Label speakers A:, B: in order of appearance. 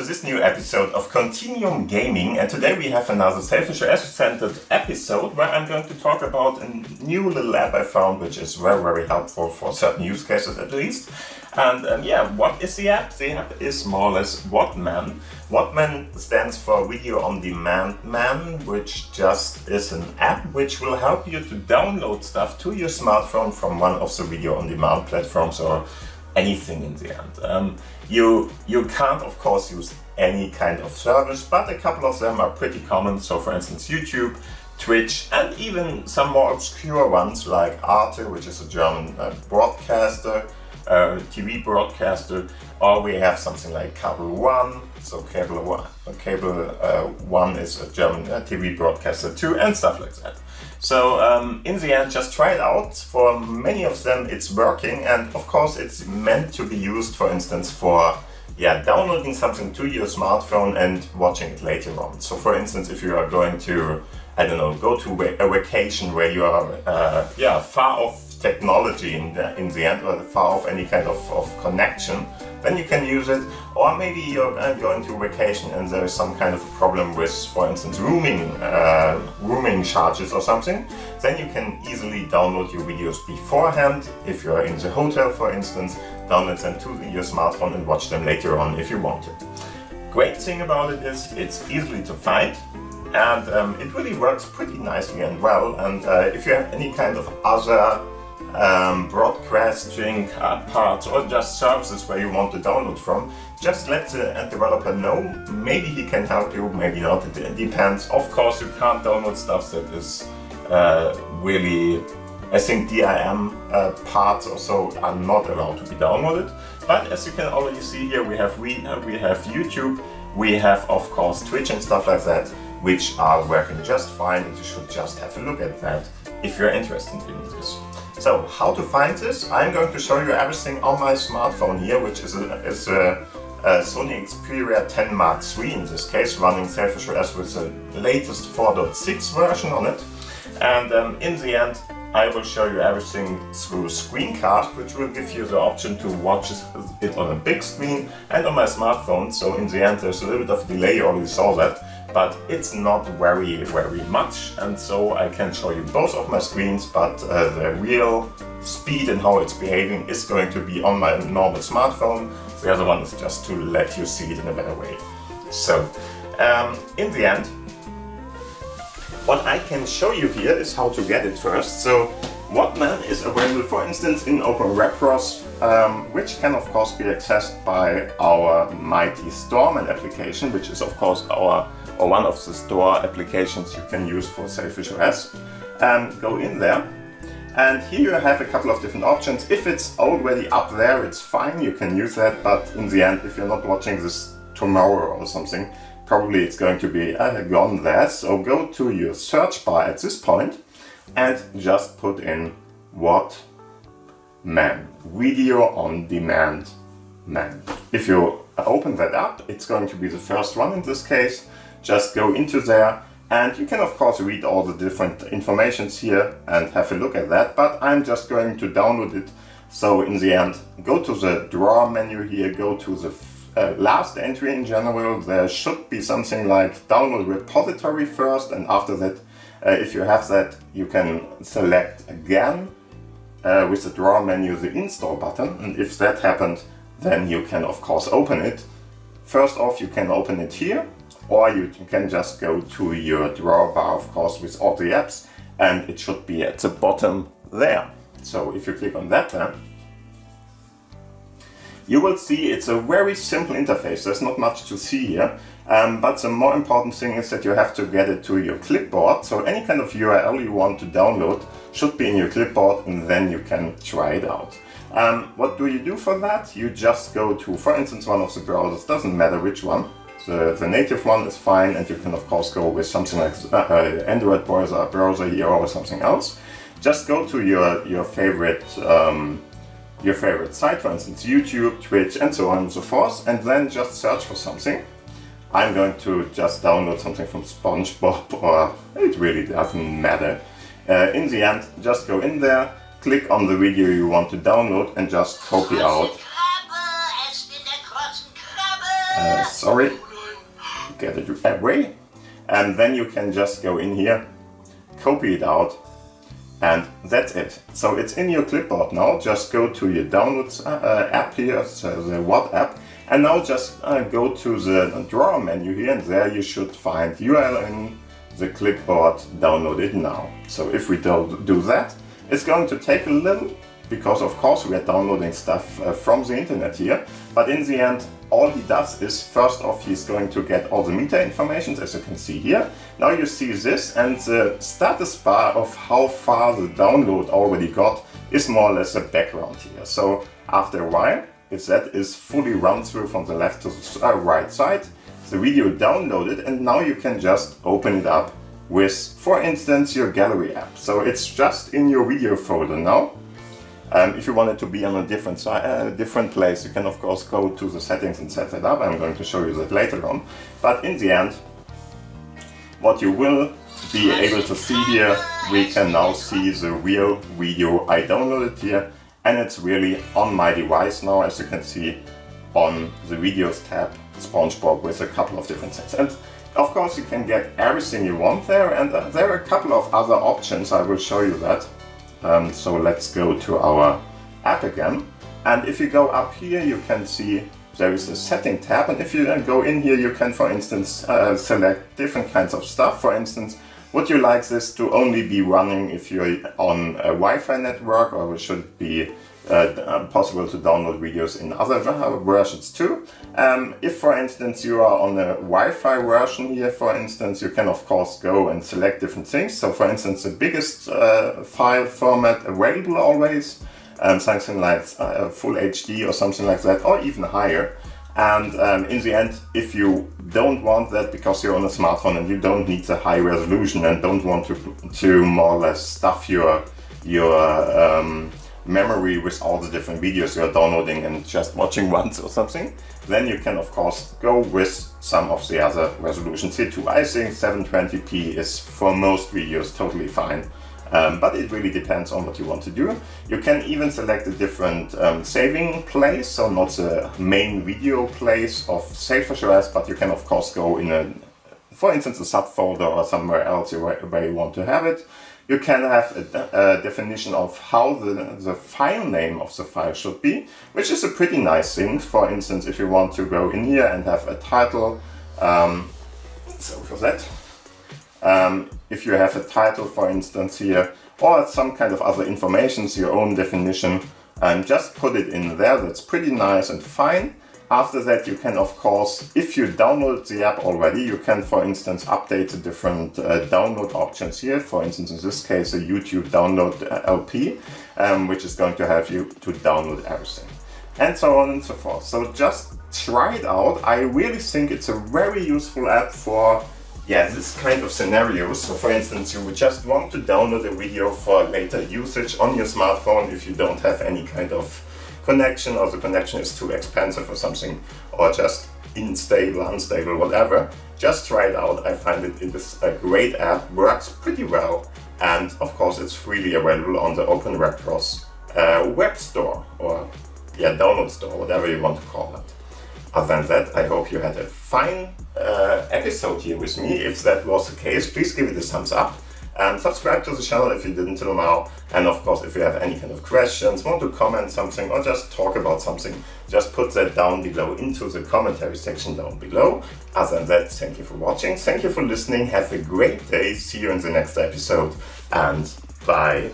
A: this new episode of Continuum Gaming, and today we have another Sailfish OS-centered episode where I'm going to talk about a new little app I found which is very helpful for certain use cases at least. And what is the app? The app is more or less Vodman. Vodman stands for Video On Demand Man, which just is an app which will help you to download stuff to your smartphone from one of the video on demand platforms or anything in the end. You can't of course use any kind of service, but a couple of them are pretty common. So for instance YouTube, Twitch, and even some more obscure ones like Arte, which is a German broadcaster, TV broadcaster, or we have something like Cable One. So Cable One is a German TV broadcaster too, and stuff like that. So in the end, just try it out. For many of them it's working, and of course it's meant to be used, for instance, for downloading something to your smartphone and watching it later on. So for instance, if you are going to, go to a vacation where you are far off technology in the end, or far off any kind of connection, then you can use it. Or maybe you're going to a vacation and there is some kind of a problem with, for instance, rooming charges or something, then you can easily download your videos beforehand. If you're in the hotel, for instance, download them to your smartphone and watch them later on if you want to. Great thing about it is it's easily to find, and it really works pretty nicely and well. And if you have any kind of other broadcasting parts or just services where you want to download from, just let the developer know. Maybe he can help you, maybe not, it depends. Of course you can't download stuff that is really, I think DRM parts or so are not allowed to be downloaded. But as you can already see here, we have YouTube, we have of course Twitch and stuff like that, which are working just fine, and you should just have a look at that if you're interested in this. So how to find this? I'm going to show you everything on my smartphone here, which is a Sony Xperia 10 Mark III in this case, running Sailfish OS with the latest 4.6 version on it. And in the end, I will show you everything through Screencast, which will give you the option to watch it on a big screen and on my smartphone. So in the end, there's a little bit of delay, you already saw that, but it's not very much. And so I can show you both of my screens, but the real speed and how it's behaving is going to be on my normal smartphone. The other one is just to let you see it in a better way. So in the end, what I can show you here is how to get it first. So Vodman is available, for instance, in OpenWebROS, which can of course be accessed by our mighty Storeman application, which is of course one of the store applications you can use for Sailfish OS. Go in there, and here you have a couple of different options. If it's already up there, it's fine, you can use that, but in the end, if you're not watching this tomorrow or something, probably it's going to be gone there. So go to your search bar at this point and just put in Vodman, Video On Demand Man. If you open that up, it's going to be the first one in this case. Just go into there, and you can of course read all the different informations here and have a look at that, but I'm just going to download it. So in the end, go to the drawer menu here, go to the last entry in general. There should be something like download repository first, and after that, if you have that, you can select again with the drawer menu the install button, and if that happened, then you can of course open it. First off, you can open it here, or you can just go to your drawer bar, of course, with all the apps, and it should be at the bottom there. So if you click on that then, you will see it's a very simple interface. There's not much to see here, but the more important thing is that you have to get it to your clipboard. So any kind of URL you want to download should be in your clipboard, and then you can try it out. What do you do for that? You just go to, for instance, one of the browsers, doesn't matter which one. The native one is fine, and you can of course go with something like Android browser here or something else. Just go to your favorite site, for instance YouTube, Twitch, and so on and so forth, and then just search for something. I'm going to just download something from SpongeBob, or it really doesn't matter. In the end, just go in there, click on the video you want to download, and just copy out Sorry, get it away. And then you can just go in here, copy it out, and that's it. So it's in your clipboard now. Just go to your downloads app here, so the What app, and now just go to the drawer menu here, and there you should find URL in the clipboard, download it now. So if we do that, it's going to take a little, because of course we are downloading stuff from the internet here, but in the end all he does is first off he's going to get all the meter information, as you can see here. Now you see this, and the status bar of how far the download already got is more or less a background here. So after a while, if that is fully run through from the left to the right side, the video downloaded, and now you can just open it up with, for instance, your gallery app. So it's just in your video folder now. If you want it to be on a different place, you can of course go to the settings and set it up. I'm going to show you that later on. But in the end, what you will be able to see here, we can now see the real video I downloaded here, and it's really on my device now, as you can see on the videos tab, SpongeBob with a couple of different things. And of course you can get everything you want there, and there are a couple of other options. I will show you that. So let's go to our app again, and if you go up here you can see there is a setting tab, and if you then go in here you can, for instance, select different kinds of stuff. For instance, would you like this to only be running if you're on a Wi-Fi network, or should it be possible to download videos in other versions too? If, for instance, you are on a Wi-Fi version here, for instance, you can of course go and select different things. So for instance, the biggest file format available always, something like full HD or something like that, or even higher. And in the end, if you don't want that because you're on a smartphone and you don't need the high resolution and don't want to more or less stuff your memory with all the different videos you're downloading and just watching once or something, then you can of course go with some of the other resolutions here too. I think 720p is for most videos totally fine, but it really depends on what you want to do. You can even select a different saving place, so not the main video place of Sailfish OS, but you can of course go in a, for instance, a subfolder or somewhere else where you want to have it. You can have a definition of how the file name of the file should be, which is a pretty nice thing. For instance, if you want to go in here and have a title, so for that, if you have a title, for instance, here, or some kind of other information, your own definition, and just put it in there. That's pretty nice and fine. After that, you can, of course, if you download the app already, you can, for instance, update the different download options here. For instance, in this case, a YouTube download LP, which is going to help you to download everything, and so on and so forth. So just try it out. I really think it's a very useful app for this kind of scenarios. So for instance, you would just want to download a video for later usage on your smartphone if you don't have any kind of connection, or the connection is too expensive or something, or just unstable, whatever. Just try it out. I find it is a great app, works pretty well, and of course it's freely available on the Open Repros web store, or download store, whatever you want to call it. Other than that, I hope you had a fine episode here with me. If that was the case, please give it a thumbs up. And subscribe to the channel if you didn't till now. And of course, if you have any kind of questions, want to comment something, or just talk about something, just put that down below into the commentary section down below. Other than that, thank you for watching, thank you for listening, have a great day, see you in the next episode, and bye.